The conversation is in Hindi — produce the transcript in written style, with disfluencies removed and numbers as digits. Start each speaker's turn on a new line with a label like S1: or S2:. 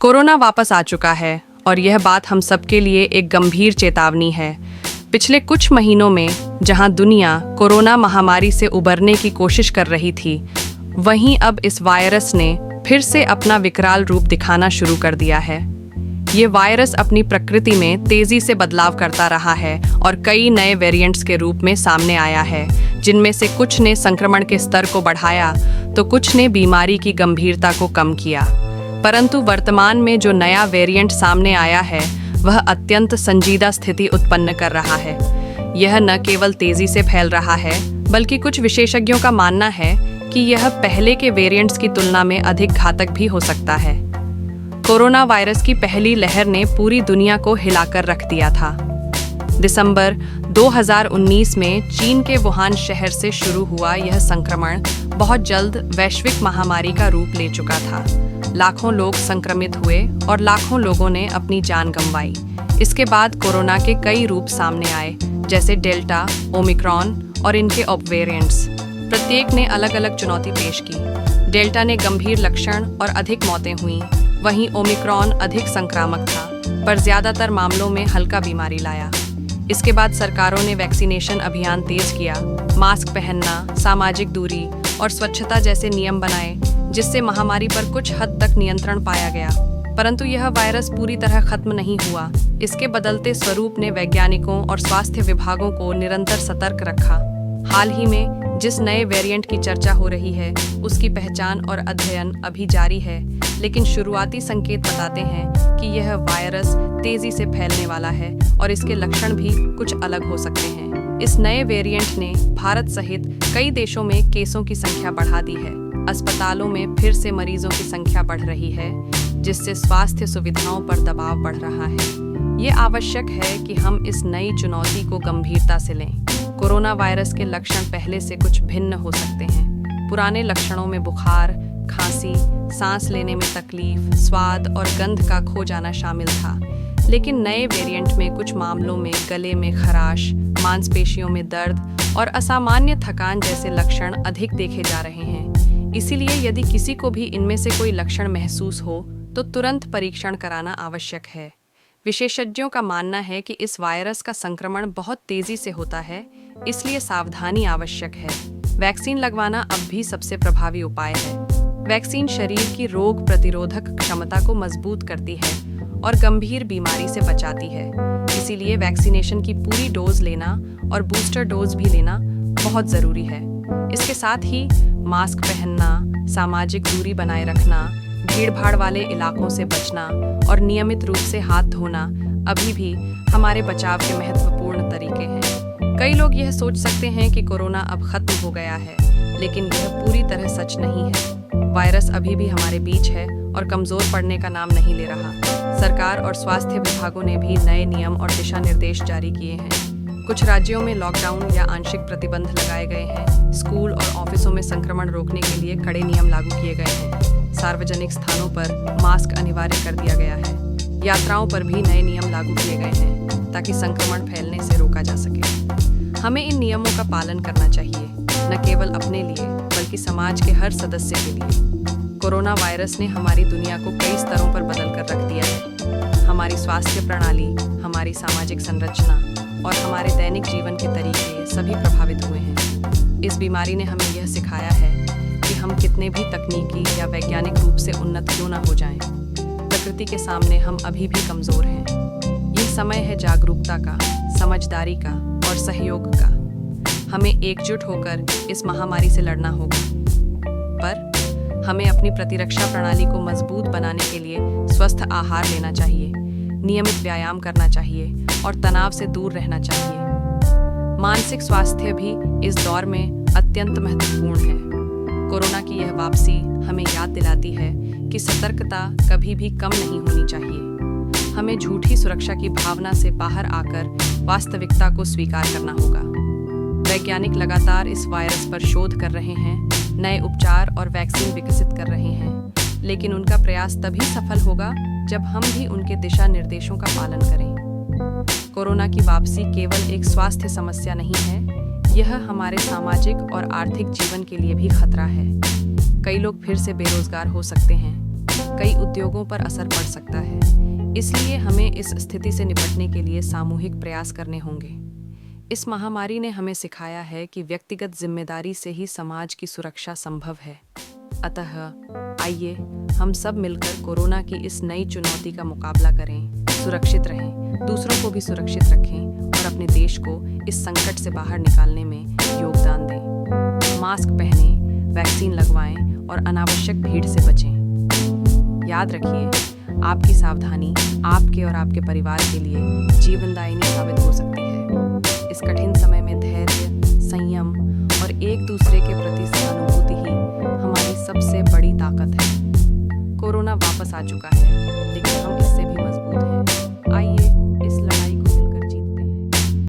S1: कोरोना वापस आ चुका है और यह बात हम सबके लिए एक गंभीर चेतावनी है। पिछले कुछ महीनों में जहां दुनिया कोरोना महामारी से उबरने की कोशिश कर रही थी, वहीं अब इस वायरस ने फिर से अपना विकराल रूप दिखाना शुरू कर दिया है। ये वायरस अपनी प्रकृति में तेजी से बदलाव करता रहा है और कई नए वेरिएंट्स के रूप में सामने आया है, जिनमें से कुछ ने संक्रमण के स्तर को बढ़ाया तो कुछ ने बीमारी की गंभीरता को कम किया। परंतु वर्तमान में जो नया वेरिएंट सामने आया है, वह अत्यंत संजीदा स्थिति उत्पन्न कर रहा है। यह न केवल तेजी से फैल रहा है, बल्कि कुछ विशेषज्ञों का मानना है कि यह पहले के वेरिएंट्स की तुलना में अधिक घातक भी हो सकता है। कोरोना वायरस की पहली लहर ने पूरी दुनिया को हिलाकर रख दिया था। दिसंबर 2019 में चीन के वुहान शहर से शुरू हुआ यह संक्रमण बहुत जल्द वैश्विक महामारी का रूप ले चुका था। लाखों लोग संक्रमित हुए और लाखों लोगों ने अपनी जान गंवाई। इसके बाद कोरोना के कई रूप सामने आए, जैसे डेल्टा, ओमिक्रॉन और इनके उप वेरिएंट्स। प्रत्येक ने अलग अलग चुनौती पेश की। डेल्टा ने गंभीर लक्षण और अधिक मौतें हुईं, वहीं ओमिक्रॉन अधिक संक्रामक था, पर ज्यादातर मामलों में हल्का बीमारी लाया। इसके बाद सरकारों ने वैक्सीनेशन अभियान तेज किया, मास्क पहनना, सामाजिक दूरी और स्वच्छता जैसे नियम बनाए, जिससे महामारी पर कुछ हद तक नियंत्रण पाया गया। परंतु यह वायरस पूरी तरह खत्म नहीं हुआ। इसके बदलते स्वरूप ने वैज्ञानिकों और स्वास्थ्य विभागों को निरंतर सतर्क रखा। हाल ही में जिस नए वेरिएंट की चर्चा हो रही है, उसकी पहचान और अध्ययन अभी जारी है, लेकिन शुरुआती संकेत बताते हैं कि यह वायरस तेजी से फैलने वाला है और इसके लक्षण भी कुछ अलग हो सकते हैं। इस नए वेरिएंट ने भारत सहित कई देशों में केसों की संख्या बढ़ा दी है। अस्पतालों में फिर से मरीजों की संख्या बढ़ रही है, जिससे स्वास्थ्य सुविधाओं पर दबाव बढ़ रहा है। ये आवश्यक है कि हम इस नई चुनौती को गंभीरता से लें। कोरोना वायरस के लक्षण पहले से कुछ भिन्न हो सकते हैं। पुराने लक्षणों में बुखार, खांसी, सांस लेने में तकलीफ, स्वाद और गंध का खो जाना शामिल था। लेकिन नए वेरिएंट में कुछ मामलों में गले में खराश, मांसपेशियों में दर्द और असामान्य थकान जैसे लक्षण अधिक देखे जा रहे हैं। इसीलिए यदि किसी को भी इनमें से कोई लक्षण महसूस हो, तो तुरंत परीक्षण कराना आवश्यक है। विशेषज्ञों का मानना है कि इस वायरस का संक्रमण बहुत तेजी से होता है, इसलिए सावधानी आवश्यक है। वैक्सीन लगवाना अब भी सबसे प्रभावी उपाय है। वैक्सीन शरीर की रोग प्रतिरोधक क्षमता को मजबूत करती है और गंभीर बीमारी से बचाती है। इसीलिए वैक्सीनेशन की पूरी डोज लेना और बूस्टर डोज भी लेना बहुत ज़रूरी है। इसके साथ ही मास्क पहनना, सामाजिक दूरी बनाए रखना, भीड़-भाड़ वाले इलाकों से बचना और नियमित रूप से हाथ धोना अभी भी हमारे बचाव के महत्वपूर्ण तरीके हैं। कई लोग यह सोच सकते हैं कि कोरोना अब खत्म हो गया है, लेकिन यह पूरी तरह सच नहीं है। वायरस अभी भी हमारे बीच है और कमजोर पड़ने का नाम नहीं ले रहा। सरकार और स्वास्थ्य विभागों ने भी नए नियम और दिशा निर्देश जारी किए हैं। कुछ राज्यों में लॉकडाउन या आंशिक प्रतिबंध लगाए गए हैं। स्कूल और ऑफिसों में संक्रमण रोकने के लिए कड़े नियम लागू किए गए हैं। सार्वजनिक स्थानों पर मास्क अनिवार्य कर दिया गया है। यात्राओं पर भी नए नियम लागू किए गए हैं ताकि संक्रमण फैलने से रोका जा सके। हमें इन नियमों का पालन करना चाहिए, न केवल अपने लिए बल्कि समाज के हर सदस्य के लिए। कोरोना वायरस ने हमारी दुनिया को कई स्तरों पर बदल कर रख दिया है। हमारी स्वास्थ्य प्रणाली, हमारी सामाजिक संरचना और हमारे दैनिक जीवन के तरीके सभी प्रभावित हुए हैं। इस बीमारी ने हमें यह सिखाया है कि हम कितने भी तकनीकी या वैज्ञानिक रूप से उन्नत क्यों न हो जाएं, प्रकृति के सामने हम अभी भी कमजोर हैं। यह समय है जागरूकता का, समझदारी का और सहयोग का। हमें एकजुट होकर इस महामारी से लड़ना होगा। पर हमें अपनी प्रतिरक्षा प्रणाली को मजबूत बनाने के लिए स्वस्थ आहार लेना चाहिए, नियमित व्यायाम करना चाहिए और तनाव से दूर रहना चाहिए। मानसिक स्वास्थ्य भी इस दौर में अत्यंत महत्वपूर्ण है। कोरोना की यह वापसी हमें याद दिलाती है कि सतर्कता कभी भी कम नहीं होनी चाहिए। हमें झूठी सुरक्षा की भावना से बाहर आकर वास्तविकता को स्वीकार करना होगा। वैज्ञानिक लगातार इस वायरस पर शोध कर रहे हैं, नए उपचार और वैक्सीन विकसित कर रहे हैं, लेकिन उनका प्रयास तभी सफल होगा जब हम भी उनके दिशा निर्देशों का पालन करें। कोरोना की वापसी केवल एक स्वास्थ्य समस्या नहीं है, यह हमारे सामाजिक और आर्थिक जीवन के लिए भी खतरा है। कई लोग फिर से बेरोजगार हो सकते हैं, कई उद्योगों पर असर पड़ सकता है। इसलिए हमें इस स्थिति से निपटने के लिए सामूहिक प्रयास करने होंगे। इस महामारी ने हमें सिखाया है कि व्यक्तिगत जिम्मेदारी से ही समाज की सुरक्षा संभव है। अतः आइए हम सब मिलकर कोरोना की इस नई चुनौती का मुकाबला करें, सुरक्षित रहें, दूसरों को भी सुरक्षित रखें और अपने देश को इस संकट से बाहर निकालने में योगदान दें। मास्क पहनें, वैक्सीन लगवाएं और अनावश्यक भीड़ से बचें। याद रखिए, आपकी सावधानी आपके और आपके परिवार के लिए जीवनदायिनी साबित हो सकती है। इस कठिन समय में धैर्य, संयम और एक दूसरे के प्रति सहानुभूति ही हमारी सबसे बड़ी ताकत है। कोरोना वापस आ चुका है,